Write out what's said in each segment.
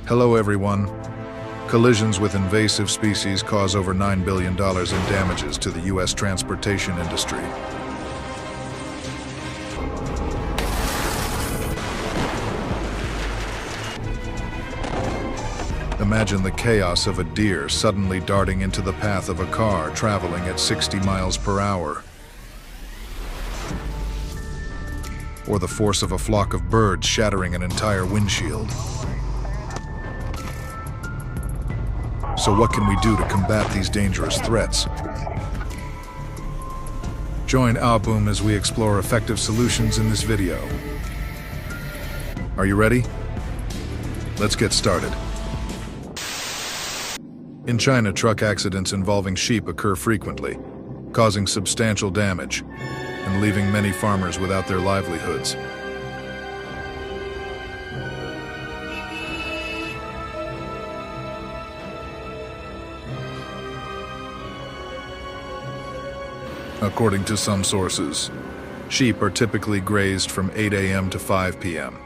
Hello everyone. Collisions with invasive species cause over $9 billion in damages to the U.S. transportation industry. Imagine the chaos of a deer suddenly darting into the path of a car traveling at 60 miles per hour. Or the force of a flock of birds shattering an entire windshield. So what can we do to combat these dangerous threats? Join Aboom as we explore effective solutions in this video. Are you ready? Let's get started. In China, truck accidents involving sheep occur frequently, causing substantial damage and leaving many farmers without their livelihoods. According to some sources, sheep are typically grazed from 8 a.m. to 5 p.m.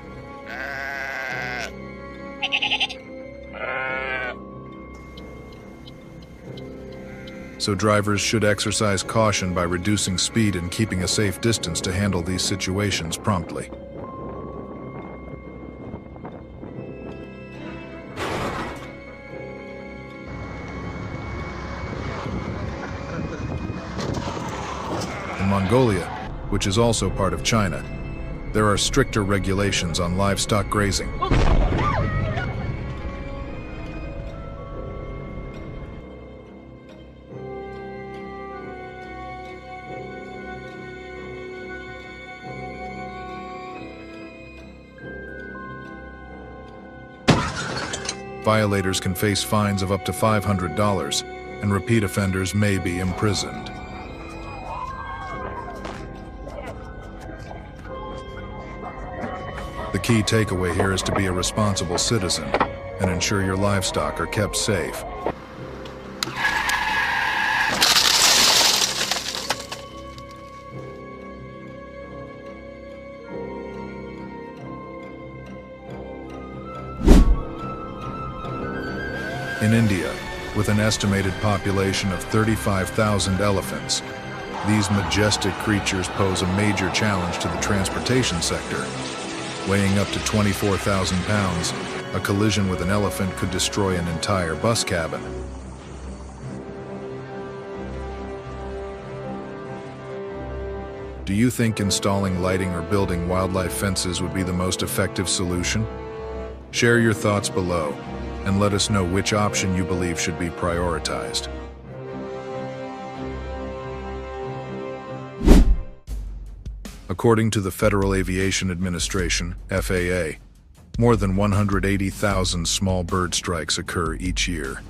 So drivers should exercise caution by reducing speed and keeping a safe distance to handle these situations promptly. In Mongolia, which is also part of China, there are stricter regulations on livestock grazing. Violators can face fines of up to $500, and repeat offenders may be imprisoned. The key takeaway here is to be a responsible citizen and ensure your livestock are kept safe. In India, with an estimated population of 35,000 elephants, these majestic creatures pose a major challenge to the transportation sector. Weighing up to 24,000 pounds, a collision with an elephant could destroy an entire bus cabin. Do you think installing lighting or building wildlife fences would be the most effective solution? Share your thoughts below, and let us know which option you believe should be prioritized. According to the Federal Aviation Administration, FAA, more than 180,000 small bird strikes occur each year.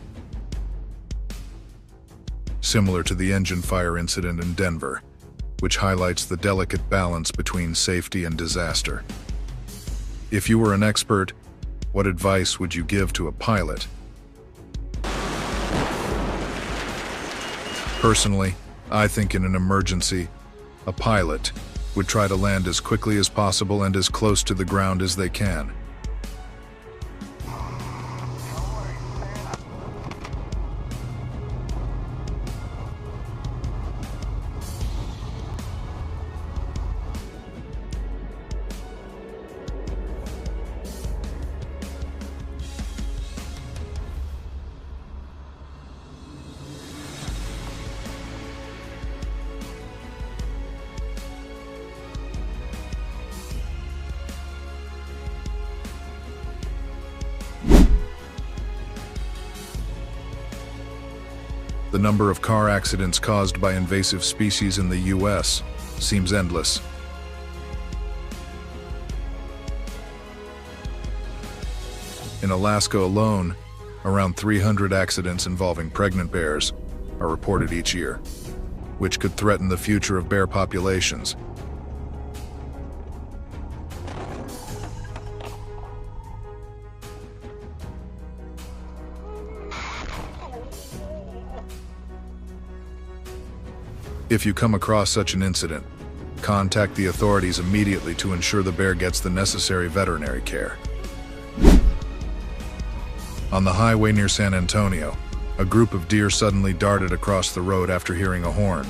Similar to the engine fire incident in Denver, which highlights the delicate balance between safety and disaster. If you were an expert, what advice would you give to a pilot? Personally, I think in an emergency, a pilot would try to land as quickly as possible and as close to the ground as they can. The number of car accidents caused by invasive species in the U.S. seems endless. In Alaska alone, around 300 accidents involving pregnant bears are reported each year, which could threaten the future of bear populations. If you come across such an incident, contact the authorities immediately to ensure the bear gets the necessary veterinary care. On the highway near San Antonio, a group of deer suddenly darted across the road after hearing a horn.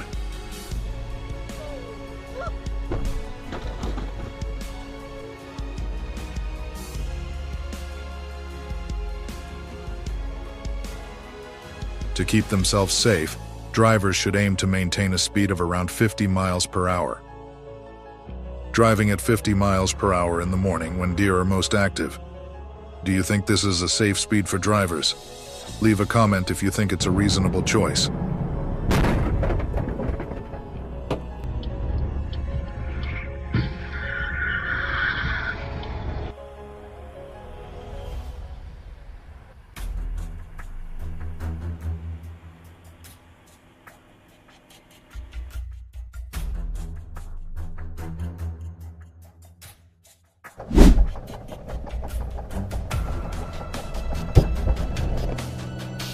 To keep themselves safe, drivers should aim to maintain a speed of around 50 miles per hour. Driving at 50 miles per hour in the morning when deer are most active. Do you think this is a safe speed for drivers? Leave a comment if you think it's a reasonable choice.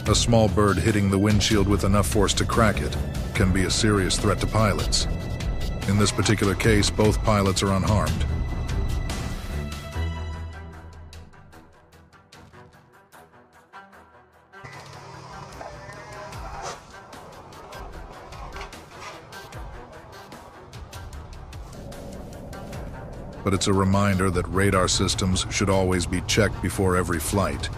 A small bird hitting the windshield with enough force to crack it can be a serious threat to pilots. In this particular case, both pilots are unharmed. But it's a reminder that radar systems should always be checked before every flight.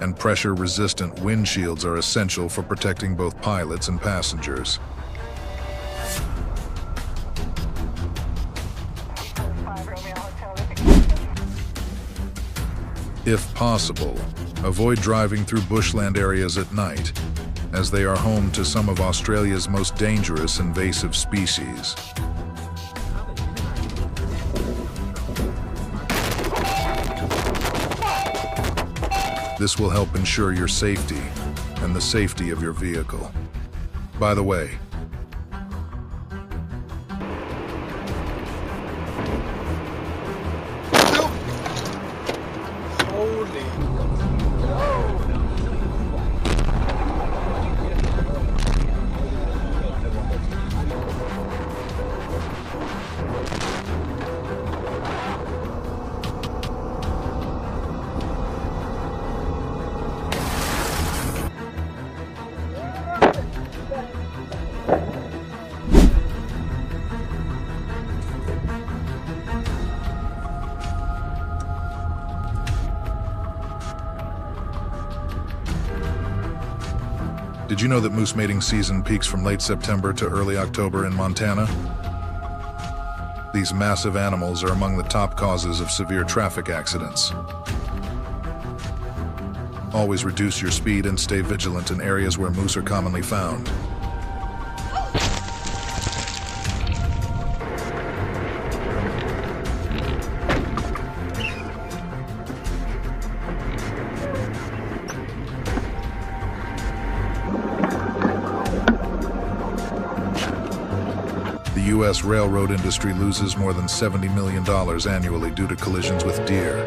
And pressure-resistant windshields are essential for protecting both pilots and passengers. If possible, avoid driving through bushland areas at night, as they are home to some of Australia's most dangerous invasive species. This will help ensure your safety and the safety of your vehicle. By the way, did you know that moose mating season peaks from late September to early October in Montana? These massive animals are among the top causes of severe traffic accidents. Always reduce your speed and stay vigilant in areas where moose are commonly found. The U.S. railroad industry loses more than $70 million annually due to collisions with deer.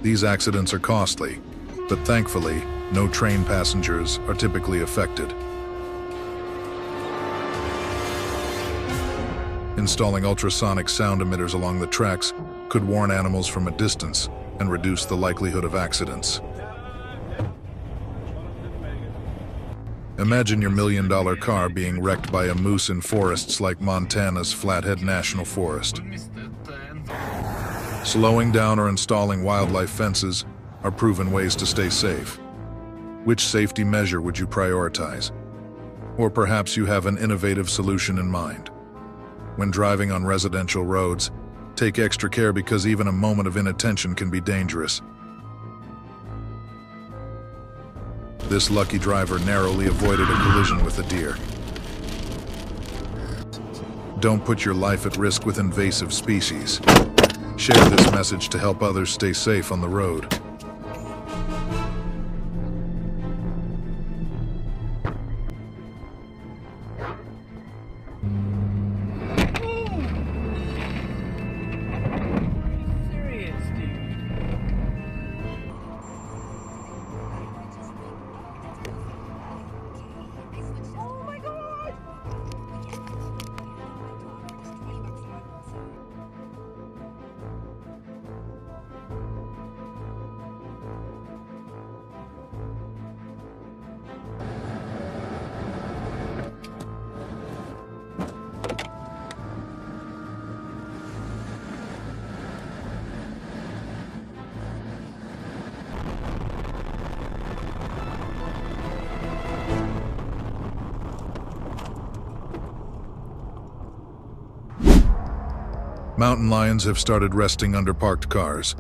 These accidents are costly, but thankfully, no train passengers are typically affected. Installing ultrasonic sound emitters along the tracks could warn animals from a distance and reduce the likelihood of accidents. Imagine your $1 million car being wrecked by a moose in forests like Montana's Flathead National Forest. Slowing down or installing wildlife fences are proven ways to stay safe. Which safety measure would you prioritize? Or perhaps you have an innovative solution in mind. When driving on residential roads, take extra care because even a moment of inattention can be dangerous. This lucky driver narrowly avoided a collision with a deer. Don't put your life at risk with invasive species. Share this message to help others stay safe on the road. Mountain lions have started resting under parked cars.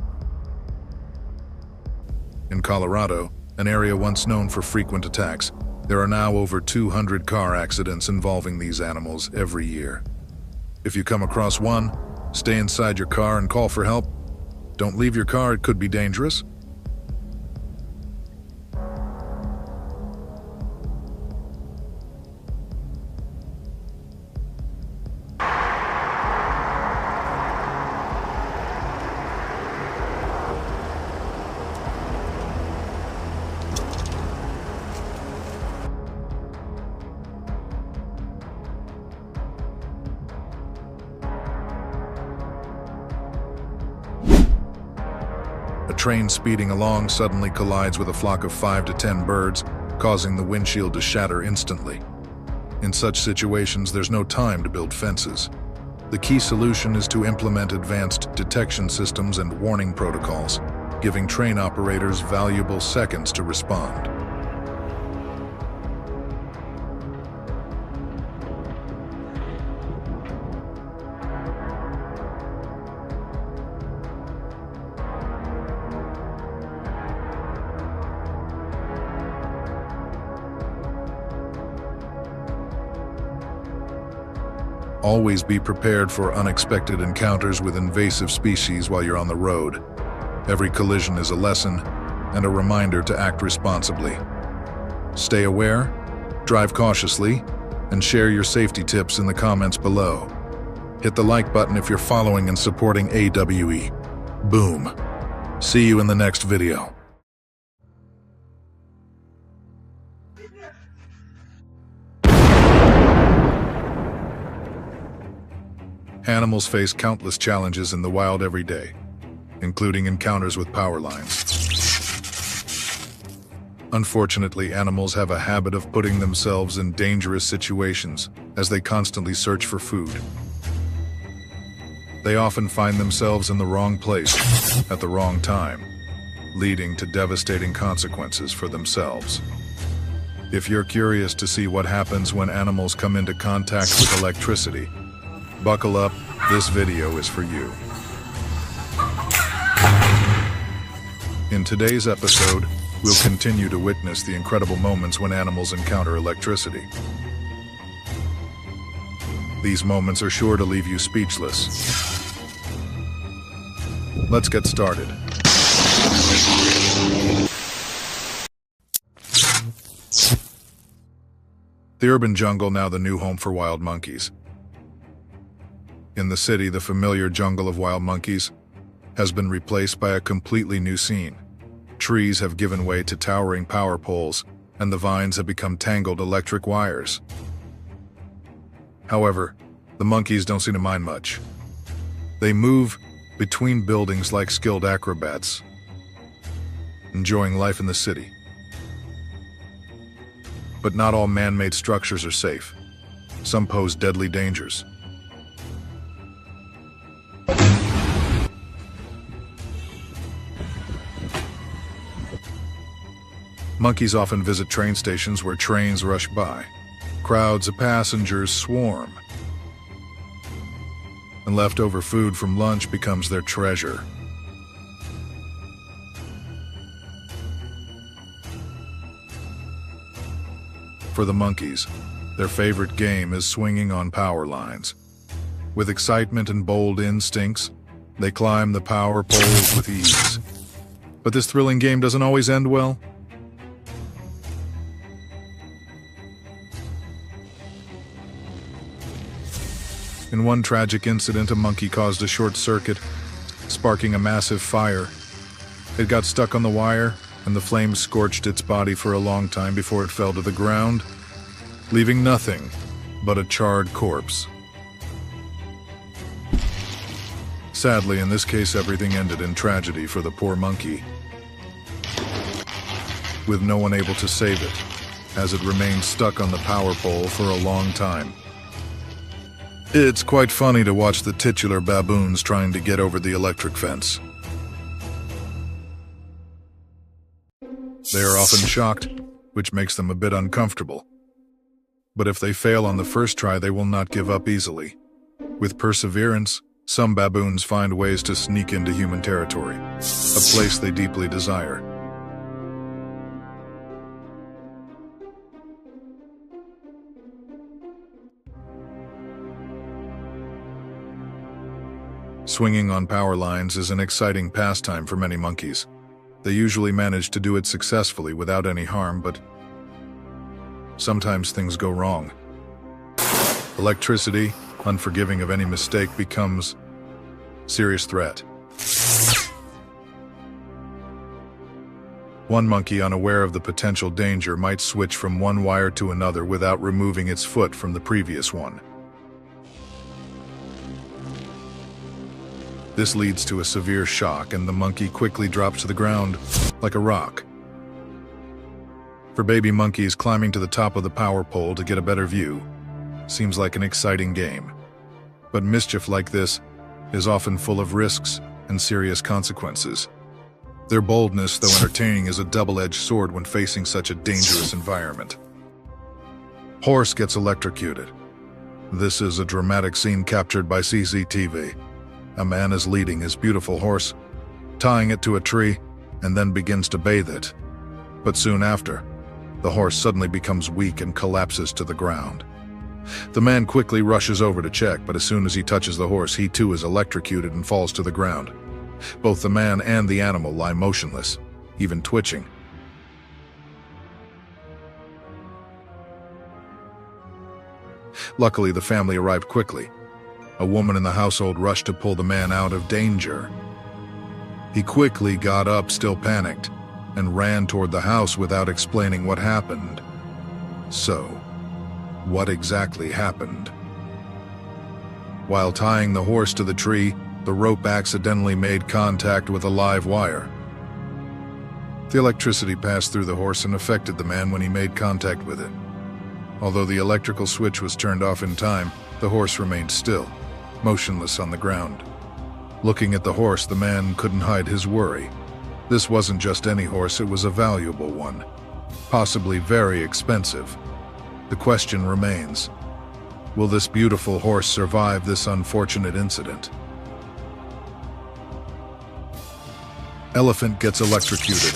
In Colorado, an area once known for frequent attacks, there are now over 200 car accidents involving these animals every year. If you come across one, stay inside your car and call for help. Don't leave your car, it could be dangerous. A train speeding along suddenly collides with a flock of 5 to 10 birds, causing the windshield to shatter instantly. In such situations, there's no time to build fences. The key solution is to implement advanced detection systems and warning protocols, giving train operators valuable seconds to respond. Always be prepared for unexpected encounters with invasive species while you're on the road. Every collision is a lesson and a reminder to act responsibly. Stay aware, drive cautiously, and share your safety tips in the comments below. Hit the like button if you're following and supporting AWE. Boom. See you in the next video. Animals face countless challenges in the wild every day, including encounters with power lines. Unfortunately, animals have a habit of putting themselves in dangerous situations as they constantly search for food. They often find themselves in the wrong place at the wrong time, leading to devastating consequences for themselves. If you're curious to see what happens when animals come into contact with electricity, buckle up, this video is for you. In today's episode, we'll continue to witness the incredible moments when animals encounter electricity. These moments are sure to leave you speechless. Let's get started. The urban jungle, now the new home for wild monkeys. In the city, the familiar jungle of wild monkeys has been replaced by a completely new scene. Trees have given way to towering power poles, and the vines have become tangled electric wires. However, the monkeys don't seem to mind much. They move between buildings like skilled acrobats, enjoying life in the city. But not all man-made structures are safe. Some pose deadly dangers. Monkeys often visit train stations where trains rush by. Crowds of passengers swarm, and leftover food from lunch becomes their treasure. For the monkeys, their favorite game is swinging on power lines. With excitement and bold instincts, they climb the power poles with ease. But this thrilling game doesn't always end well. In one tragic incident, a monkey caused a short circuit, sparking a massive fire. It got stuck on the wire, and the flames scorched its body for a long time before it fell to the ground, leaving nothing but a charred corpse. Sadly, in this case, everything ended in tragedy for the poor monkey, with no one able to save it, as it remained stuck on the power pole for a long time. It's quite funny to watch the titular baboons trying to get over the electric fence. They are often shocked, which makes them a bit uncomfortable. But if they fail on the first try, they will not give up easily. With perseverance, Some baboons find ways to sneak into human territory, a place they deeply desire. Swinging on power lines is an exciting pastime for many monkeys. They usually manage to do it successfully without any harm, but sometimes things go wrong. Electricity, unforgiving of any mistake, becomes a serious threat. One monkey, unaware of the potential danger, might switch from one wire to another without removing its foot from the previous one. This leads to a severe shock, and the monkey quickly drops to the ground like a rock. For baby monkeys, climbing to the top of the power pole to get a better view seems like an exciting game. But mischief like this is often full of risks and serious consequences. Their boldness, though entertaining, is a double-edged sword when facing such a dangerous environment. Horse gets electrocuted. This is a dramatic scene captured by CCTV. A man is leading his beautiful horse, tying it to a tree, and then begins to bathe it. But soon after, the horse suddenly becomes weak and collapses to the ground. The man quickly rushes over to check, but as soon as he touches the horse, he too is electrocuted and falls to the ground. Both the man and the animal lie motionless, even twitching. Luckily, the family arrived quickly. A woman in the household rushed to pull the man out of danger. He quickly got up, still panicked, and ran toward the house without explaining what happened. So, what exactly happened? While tying the horse to the tree, the rope accidentally made contact with a live wire. The electricity passed through the horse and affected the man when he made contact with it. Although the electrical switch was turned off in time, the horse remained still, motionless on the ground. Looking at the horse, the man couldn't hide his worry. This wasn't just any horse, it was a valuable one, possibly very expensive. The question remains, will this beautiful horse survive this unfortunate incident? Elephant gets electrocuted.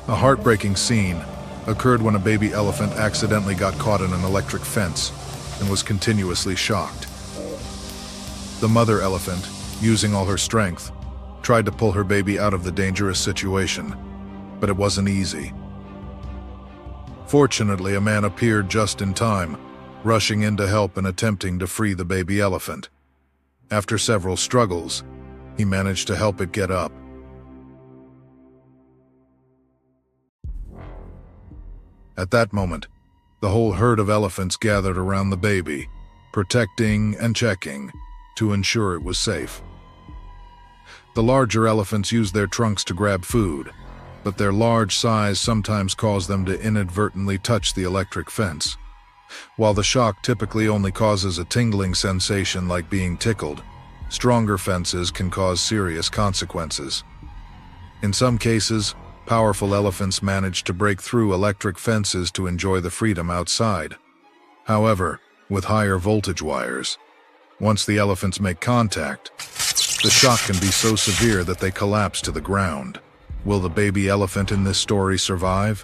A heartbreaking scene occurred when a baby elephant accidentally got caught in an electric fence and was continuously shocked. The mother elephant, using all her strength, tried to pull her baby out of the dangerous situation, but it wasn't easy. Fortunately, a man appeared just in time, rushing in to help and attempting to free the baby elephant. After several struggles, he managed to help it get up. At that moment, the whole herd of elephants gathered around the baby, protecting and checking to ensure it was safe. The larger elephants used their trunks to grab food, but their large size sometimes caused them to inadvertently touch the electric fence. While the shock typically only causes a tingling sensation like being tickled, stronger fences can cause serious consequences. In some cases, powerful elephants manage to break through electric fences to enjoy the freedom outside. However, with higher voltage wires, once the elephants make contact, the shock can be so severe that they collapse to the ground. Will the baby elephant in this story survive?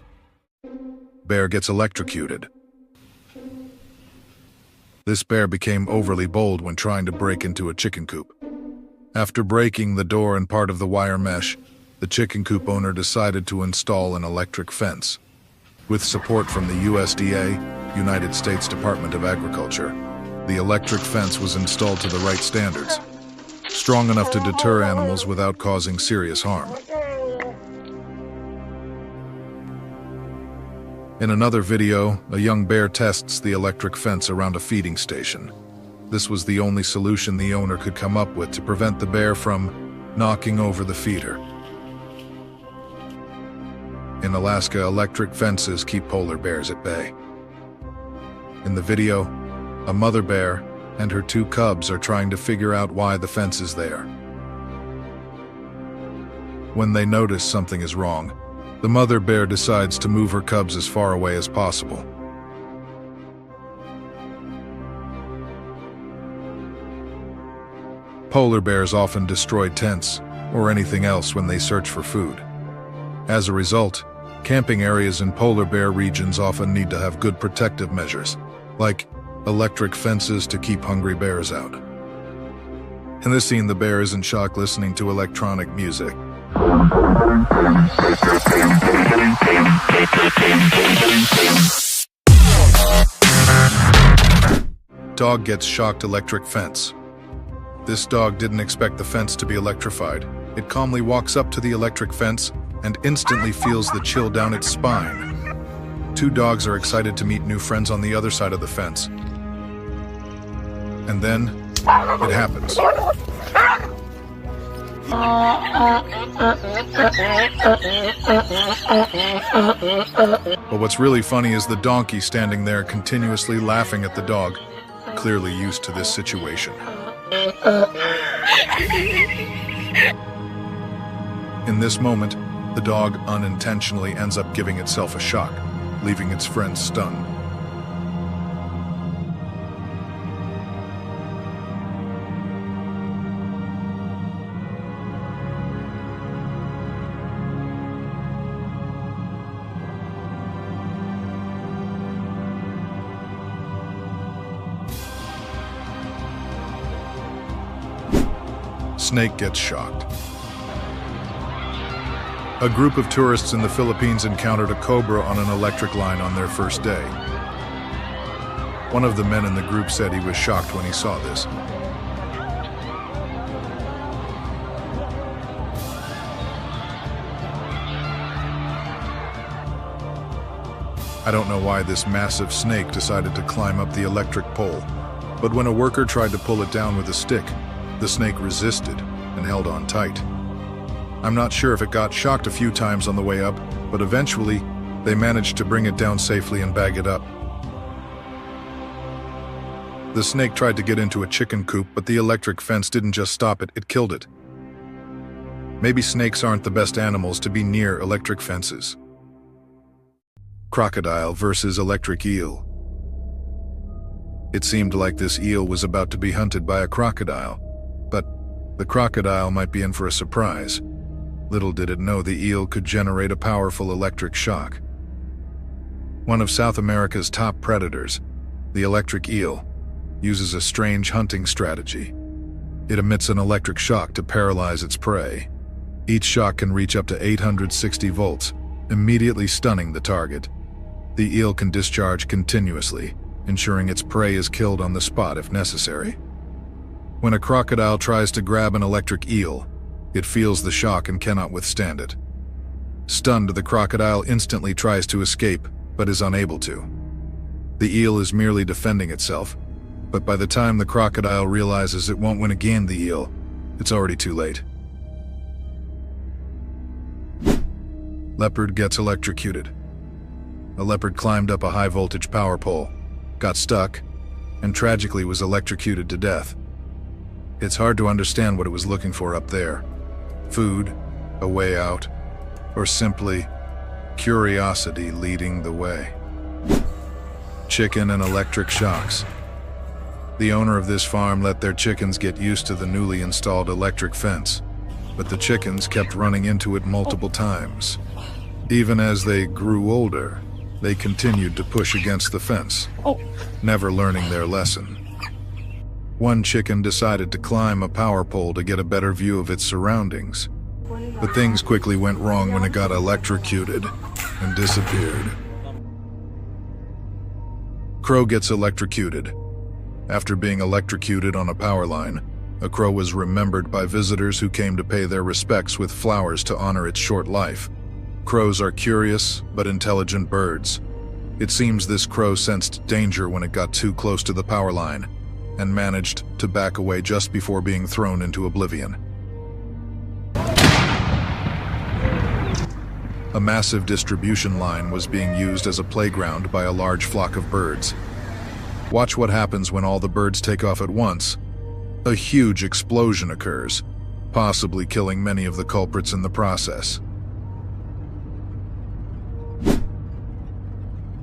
Bear gets electrocuted. This bear became overly bold when trying to break into a chicken coop. After breaking the door and part of the wire mesh, the chicken coop owner decided to install an electric fence. With support from the USDA, United States Department of Agriculture, the electric fence was installed to the right standards, strong enough to deter animals without causing serious harm. In another video, a young bear tests the electric fence around a feeding station. This was the only solution the owner could come up with to prevent the bear from knocking over the feeder. In Alaska, electric fences keep polar bears at bay. In the video, a mother bear and her two cubs are trying to figure out why the fence is there. When they notice something is wrong, the mother bear decides to move her cubs as far away as possible. Polar bears often destroy tents or anything else when they search for food. As a result, camping areas in polar bear regions often need to have good protective measures, like electric fences to keep hungry bears out. In this scene, the bear is in shock listening to electronic music. Dog gets shocked electric fence. This dog didn't expect the fence to be electrified. It calmly walks up to the electric fence and instantly feels the chill down its spine. Two dogs are excited to meet new friends on the other side of the fence. And then, it happens. But what's really funny is the donkey standing there continuously laughing at the dog, clearly used to this situation. In this moment, the dog unintentionally ends up giving itself a shock, leaving its friends stunned. Snake gets shocked. A group of tourists in the Philippines encountered a cobra on an electric line on their first day. One of the men in the group said he was shocked when he saw this. I don't know why this massive snake decided to climb up the electric pole, but when a worker tried to pull it down with a stick, the snake resisted and held on tight. I'm not sure if it got shocked a few times on the way up, but eventually they managed to bring it down safely and bag it up. The snake tried to get into a chicken coop, but the electric fence didn't just stop it, it killed it. Maybe snakes aren't the best animals to be near electric fences. Crocodile versus electric eel. It seemed like this eel was about to be hunted by a crocodile, but the crocodile might be in for a surprise. Little did it know the eel could generate a powerful electric shock. One of South America's top predators, the electric eel, uses a strange hunting strategy. It emits an electric shock to paralyze its prey. Each shock can reach up to 860 volts, immediately stunning the target. The eel can discharge continuously, ensuring its prey is killed on the spot if necessary. When a crocodile tries to grab an electric eel, it feels the shock and cannot withstand it. Stunned, the crocodile instantly tries to escape, but is unable to. The eel is merely defending itself, but by the time the crocodile realizes it won't win again the eel, it's already too late. Leopard gets electrocuted. A leopard climbed up a high-voltage power pole, got stuck, and tragically was electrocuted to death. It's hard to understand what it was looking for up there. Food, a way out, or simply curiosity leading the way. Chicken and electric shocks. The owner of this farm let their chickens get used to the newly installed electric fence, but the chickens kept running into it multiple times. Even as they grew older, they continued to push against the fence, never learning their lesson. One chicken decided to climb a power pole to get a better view of its surroundings, but things quickly went wrong when it got electrocuted and disappeared. Crow gets electrocuted. After being electrocuted on a power line, a crow was remembered by visitors who came to pay their respects with flowers to honor its short life. Crows are curious but intelligent birds. It seems this crow sensed danger when it got too close to the power line and managed to back away just before being thrown into oblivion. A massive distribution line was being used as a playground by a large flock of birds. Watch what happens when all the birds take off at once. A huge explosion occurs, possibly killing many of the culprits in the process.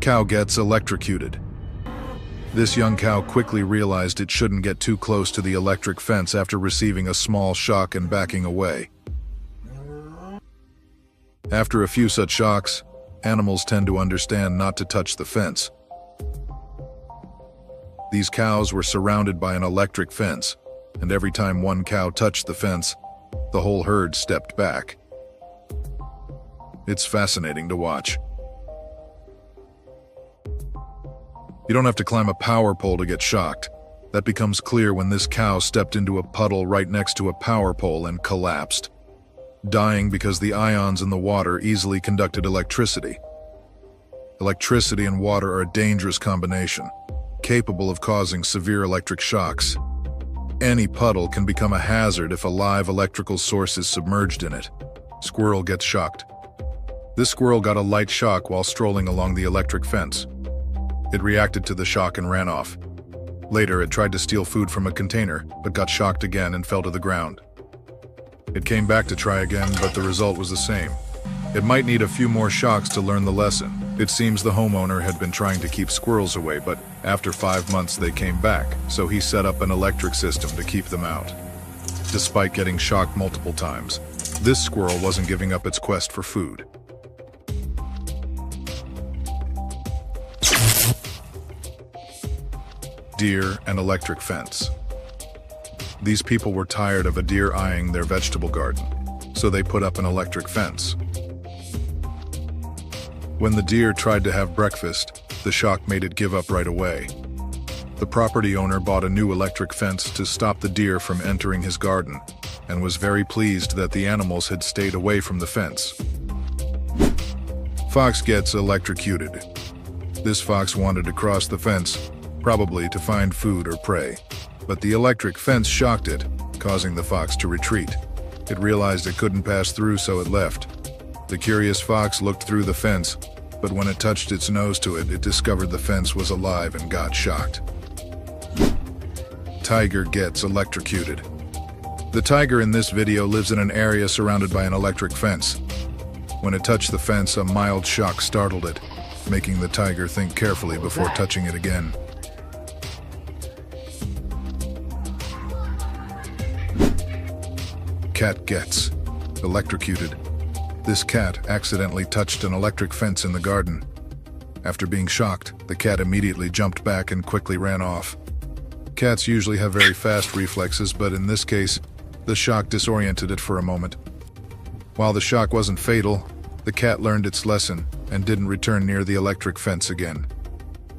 Cow gets electrocuted. This young cow quickly realized it shouldn't get too close to the electric fence after receiving a small shock and backing away. After a few such shocks, animals tend to understand not to touch the fence. These cows were surrounded by an electric fence, and every time one cow touched the fence, the whole herd stepped back. It's fascinating to watch. You don't have to climb a power pole to get shocked. That becomes clear when this cow stepped into a puddle right next to a power pole and collapsed, dying because the ions in the water easily conducted electricity. Electricity and water are a dangerous combination, capable of causing severe electric shocks. Any puddle can become a hazard if a live electrical source is submerged in it. Squirrel gets shocked. This squirrel got a light shock while strolling along the electric fence. It reacted to the shock and ran off. Later, it tried to steal food from a container, but got shocked again and fell to the ground. It came back to try again, but the result was the same. It might need a few more shocks to learn the lesson. It seems the homeowner had been trying to keep squirrels away, but after 5 months they came back, so he set up an electric system to keep them out. Despite getting shocked multiple times, this squirrel wasn't giving up its quest for food. Deer and electric fence. These people were tired of a deer eyeing their vegetable garden, so they put up an electric fence. When the deer tried to have breakfast, the shock made it give up right away. The property owner bought a new electric fence to stop the deer from entering his garden, and was very pleased that the animals had stayed away from the fence. Fox gets electrocuted. This fox wanted to cross the fence, probably to find food or prey, but the electric fence shocked it, causing the fox to retreat. It realized it couldn't pass through, so it left. The curious fox looked through the fence, but when it touched its nose to it, it discovered the fence was alive and got shocked. Tiger gets electrocuted. The tiger in this video lives in an area surrounded by an electric fence. When it touched the fence, a mild shock startled it, making the tiger think carefully before touching it again. Cat gets electrocuted. This cat accidentally touched an electric fence in the garden. After being shocked, the cat immediately jumped back and quickly ran off. Cats usually have very fast reflexes, but in this case, the shock disoriented it for a moment. While the shock wasn't fatal, the cat learned its lesson and didn't return near the electric fence again.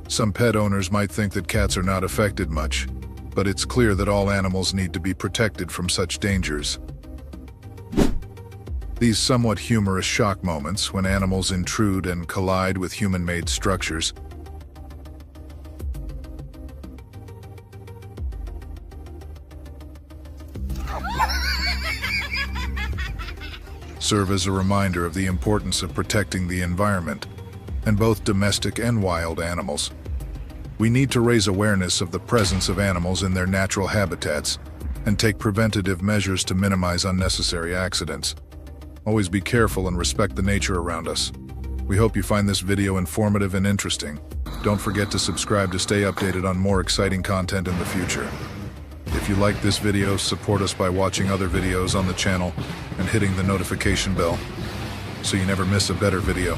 Some pet owners might think that cats are not affected much, but it's clear that all animals need to be protected from such dangers. These somewhat humorous shock moments when animals intrude and collide with human-made structures serve as a reminder of the importance of protecting the environment, and both domestic and wild animals. We need to raise awareness of the presence of animals in their natural habitats and take preventative measures to minimize unnecessary accidents. Always be careful and respect the nature around us. We hope you find this video informative and interesting. Don't forget to subscribe to stay updated on more exciting content in the future. If you like this video, support us by watching other videos on the channel and hitting the notification bell so you never miss a better video.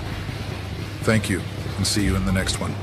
Thank you, and see you in the next one.